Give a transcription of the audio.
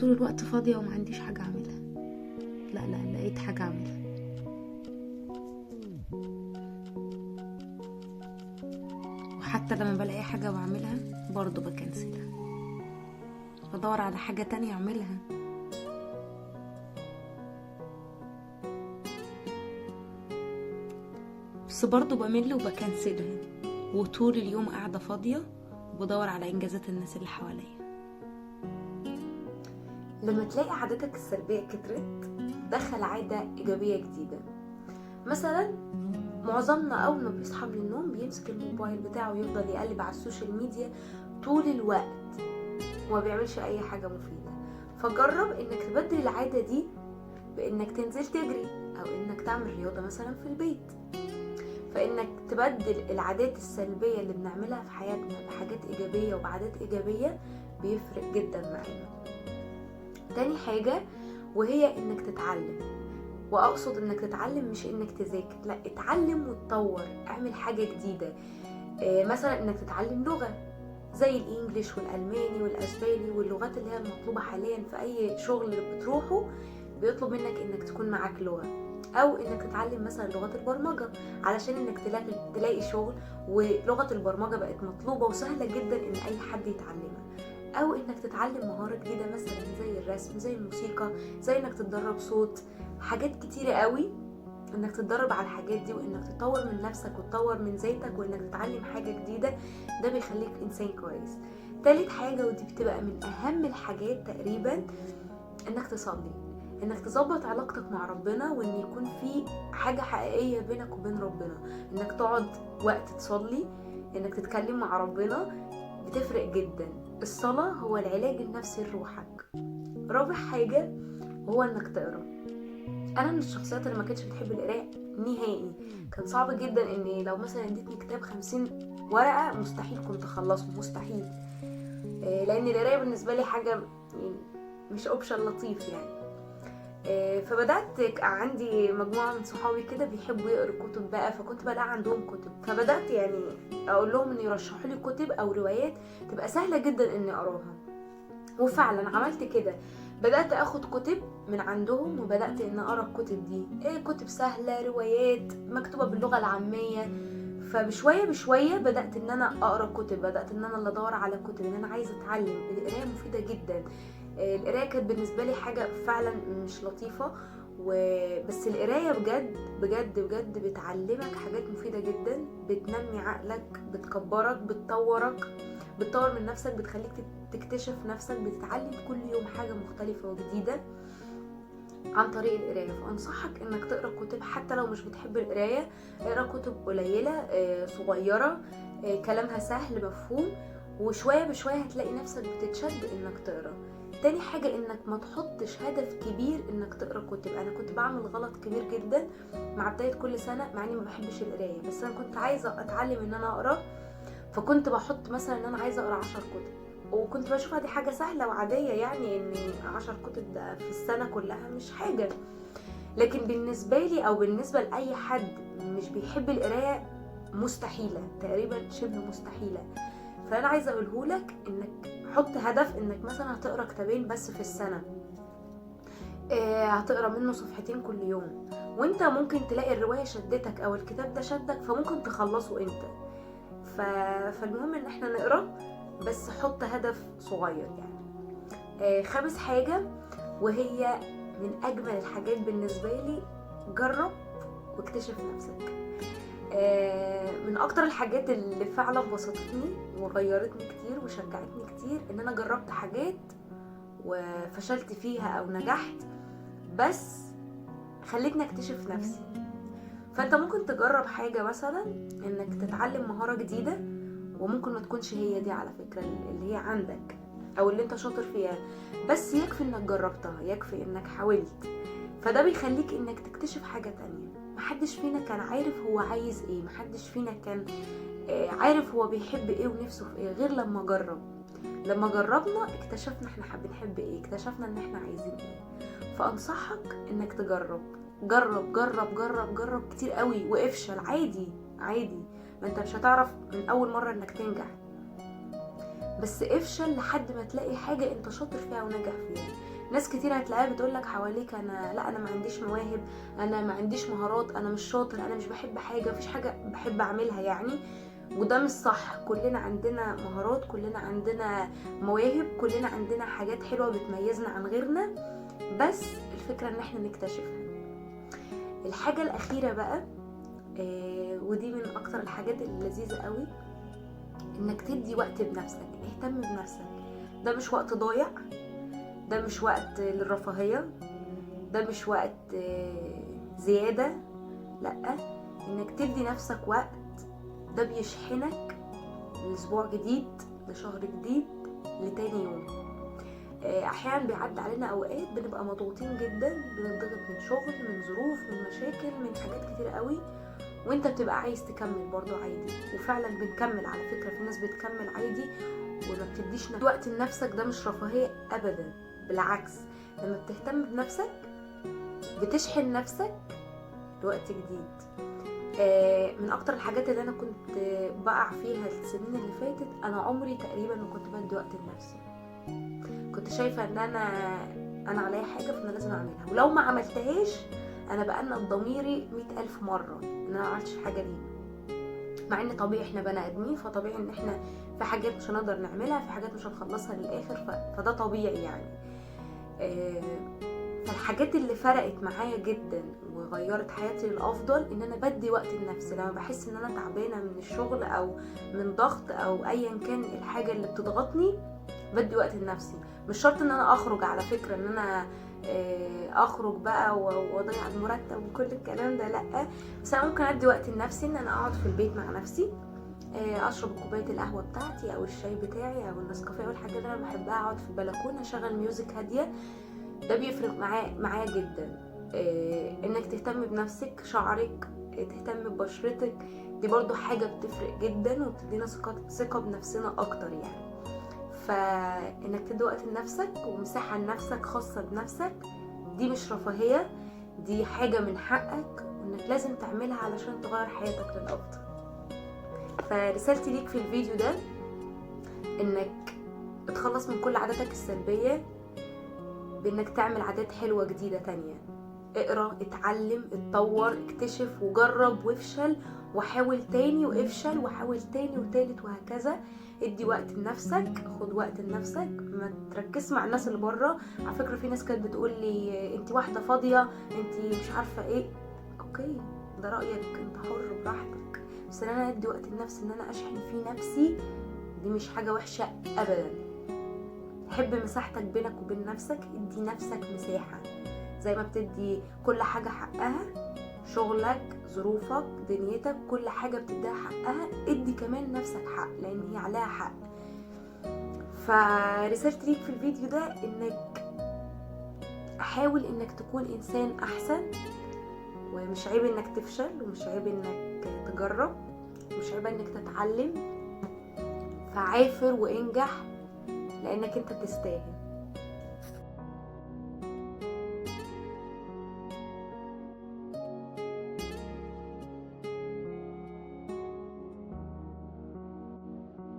طول الوقت فاضية وما عنديش حاجة اعملها. لا لقيت حاجة اعملها. وحتى لما بلاقي حاجة بعملها برضو بكنسلها، بدور على حاجة تانية اعملها. بس برضو بمل وبكنسلها، وطول اليوم قاعدة فاضية وبدور على انجازات الناس اللي حواليا. لما تلاقي عاداتك السلبية كترت، دخل عادة ايجابية جديدة. مثلا معظمنا اول ما بيصحى من النوم بيمسك الموبايل بتاعه ويفضل يقلب على السوشيال ميديا طول الوقت وما بيعملش اي حاجة مفيدة. فجرب انك تبدل العادة دي بانك تنزل تجري، او انك تعمل رياضة مثلا في البيت. فانك تبدل العادات السلبية اللي بنعملها في حياتنا بحاجات ايجابية وبعادات ايجابية بيفرق جدا معانا. تاني حاجة وهي انك تتعلم. واقصد انك تتعلم مش انك تذاكر، لا، اتعلم وتطور، اعمل حاجة جديدة. مثلا انك تتعلم لغة زي الانجليش والالماني والاسباني واللغات اللي هي المطلوبة حاليا في اي شغل بتروحه بيطلب منك انك تكون معاك لغة. او انك تتعلم مثلا لغة البرمجة علشان انك تلاقي شغل، ولغة البرمجة بقت مطلوبة وسهلة جدا ان اي حد يتعلمها. او انك تتعلم مهارة جديدة مثلا زي الرسم، زي الموسيقى، زي انك تتدرب صوت. حاجات كتيرة قوي انك تتدرب على الحاجات دي، وانك تطور من نفسك وتطور من ذاتك، وانك تتعلم حاجة جديدة. ده بيخليك انسان كويس. تالت حاجة ودي بتبقى من اهم الحاجات تقريبا، انك تصلي، انك تظبط علاقتك مع ربنا، وان يكون في حاجة حقيقية بينك وبين ربنا. انك تقعد وقت تصلي، انك تتكلم مع ربنا، بتفرق جدا. الصلاة هو العلاج النفسي لروحك. رابع حاجة هو انك تقرأ. انا من الشخصيات اللي ما كانتش بتحب القراءة نهائي. كان صعب جدا اني لو مثلا اديتني كتاب 50 ورقة مستحيل كنت اخلصه، مستحيل. لان القراءة بالنسبة لي حاجة مش اوبشن لطيف يعني. فبدأت عندي مجموعة من صحابي كده بيحبوا يقروا كتب بقى، فكنت بلاقي عندهم كتب، فبدأت يعني اقول لهم ان يرشحوا لي كتب او روايات تبقى سهلة جدا اني اقراها. وفعلا عملت كده، بدأت اخد كتب من عندهم وبدأت ان اقرا الكتب دي. كتب سهلة، روايات مكتوبة باللغة العامية. فبشوية بشوية بدأت ان انا اقرا كتب، بدأت ان انا اللي ادور على كتب، ان انا عايزة اتعلم. القراية مفيدة جدا. القراية كانت بالنسبة لي حاجة فعلا مش لطيفة، بس القراية بجد بجد بجد بتعلمك حاجات مفيدة جدا، بتنمي عقلك، بتكبرك، بتطور من نفسك، بتخليك تكتشف نفسك، بتتعلم كل يوم حاجة مختلفة وجديدة عن طريق القراية. فأنصحك انك تقرأ كتب حتى لو مش بتحب القراية. اقرأ كتب قليلة صغيرة، كلامها سهل مفهوم، وشوية بشوية هتلاقي نفسك بتتشد انك تقرأ. تاني حاجة انك ما تحطش هدف كبير انك تقرأ كتب. انا كنت بعمل غلط كبير جدا مع بداية كل سنة، مع اني ما بحبش القراية، بس انا كنت عايزة اتعلم ان انا اقرأ. فكنت بحط مثلا ان انا عايزة اقرأ 10 كتب، وكنت بشوفها دي حاجة سهلة وعادية، يعني ان 10 كتب ده في السنة كلها مش حاجة. لكن بالنسبة لي او بالنسبة لأي حد مش بيحب القراية مستحيلة، تقريبا شبه مستحيلة. فانا عايزة اقولهولك انك حط هدف انك مثلا هتقرأ كتابين بس في السنة، هتقرأ منه صفحتين كل يوم، وانت ممكن تلاقي الرواية شدتك او الكتاب ده شدك فممكن تخلصه انت. فالمهم ان احنا نقرأ، بس حط هدف صغير يعني. خامس حاجة وهي من اجمل الحاجات بالنسبة لي، جرب واكتشف نفسك. من اكتر الحاجات اللي فعلا بسطتني وغيرتني كتير وشجعتني كتير ان انا جربت حاجات وفشلت فيها او نجحت، بس خلتني اكتشف نفسي. فانت ممكن تجرب حاجة مثلا انك تتعلم مهارة جديدة، وممكن ما تكونش هي دي على فكرة اللي هي عندك او اللي انت شاطر فيها، بس يكفي انك جربتها، يكفي انك حاولت. فده بيخليك انك تكتشف حاجة تانية. محدش فينا كان عارف هو عايز ايه، محدش فينا كان عارف هو بيحب ايه ونفسه في ايه غير لما جرب. لما جربنا اكتشفنا احنا بنحب ايه، اكتشفنا ان احنا عايزين ايه. فانصحك انك تجرب، جرب جرب جرب جرب كتير قوي، وافشل عادي عادي. ما انت مش هتعرف من اول مرة انك تنجح، بس افشل لحد ما تلاقي حاجة انت شاطر فيها ونجح فيها. ناس كتير هتلاقيها بتقولك حواليك انا ما عنديش مواهب، انا ما عنديش مهارات، انا مش شاطر، انا مش بحب حاجه، مفيش حاجه بحب اعملها يعني. وده مش صح. كلنا عندنا مهارات، كلنا عندنا مواهب، كلنا عندنا حاجات حلوه بتميزنا عن غيرنا، بس الفكره ان احنا نكتشفها. الحاجه الاخيره بقى ودي من اكتر الحاجات اللذيذه قوي، انك تدي وقت بنفسك. اهتم بنفسك. ده مش وقت ضايع، ده مش وقت للرفاهيه، ده مش وقت زياده، لا، انك تدي نفسك وقت ده بيشحنك لاسبوع جديد، لشهر جديد، لتاني يوم. احيانا بيعدي علينا اوقات بنبقى مضغوطين جدا، بنضغط من شغل، من ظروف، من مشاكل، من حاجات كتير قوي، وانت بتبقى عايز تكمل برضو عادي. وفعلا بنكمل على فكرة، في ناس بتكمل عادي وما بتديش وقت لنفسك. ده مش رفاهية ابدا، بالعكس، لما بتهتم بنفسك بتشحن نفسك لوقت جديد. من اكتر الحاجات اللي انا كنت بقع فيها السنين اللي فاتت، انا عمري تقريبا ما كنت بدي وقت لنفسي. كنت شايفة ان انا عليا حاجة فانا لازم اعملها، ولو ما عملتهاش انا بأنب ضميري 100,000 مرة ان انا ما عملتش الحاجة دي. مع ان طبيعي احنا بني ادمين، فطبيعي ان احنا في حاجات مش هنقدر نعملها، في حاجات مش هنخلصها للاخر، فده طبيعي يعني. فالحاجات اللي فرقت معايا جدا وغيرت حياتي للافضل ان انا بدي وقت لنفسي. لما بحس ان انا تعبانه من الشغل او من ضغط او ايا كان الحاجه اللي بتضغطني، بدي وقت لنفسي. مش شرط ان انا اخرج على فكره، ان انا اخرج بقى واضيع المرتب وكل الكلام ده، لا، بس انا ممكن ادي وقت لنفسي ان انا اقعد في البيت مع نفسي، اشرب كوبايه القهوه بتاعتي او الشاي بتاعي او النسكافيه والحاجات اللي انا بحبها، اقعد في البلكونه اشغل ميوزك هاديه. ده بيفرق معايا جدا. انك تهتم بنفسك، شعرك، تهتم ببشرتك، دي برضو حاجه بتفرق جدا وبتدينا ثقه بنفسنا اكتر يعني. فانك تدي وقت لنفسك ومساحه لنفسك خاصه بنفسك، دي مش رفاهيه، دي حاجه من حقك وانك لازم تعملها علشان تغير حياتك للافضل. فرسالتي ليك في الفيديو ده انك تتخلص من كل عاداتك السلبيه بانك تعمل عادات حلوه جديده تانية. اقرا، اتعلم، اتطور، اكتشف وجرب وافشل وحاول تاني وافشل وحاول تاني وتالت وهكذا. ادي وقت لنفسك، خد وقت لنفسك، ما تركز مع الناس اللي بره. على فكره في ناس كانت بتقول لي انت واحده فاضيه، انت مش عارفه ايه. اوكي، ده رايك، انت حر براحتك، بس انا ادي وقت لنفسي ان انا اشحن فيه نفسي، دي مش حاجه وحشه ابدا. حب مساحتك بينك وبين نفسك، ادي نفسك مساحه زي ما بتدي كل حاجه حقها، شغلك، ظروفك، دنيتك، كل حاجه بتديها حقها، ادي كمان نفسك حق لان هي عليها حق. فرسالتي ليك في الفيديو ده انك حاول انك تكون انسان احسن، ومش عيب انك تفشل، ومش عيب انك تجرب، ومش عيب انك تتعلم. فعافر وانجح لانك انت تستاهل.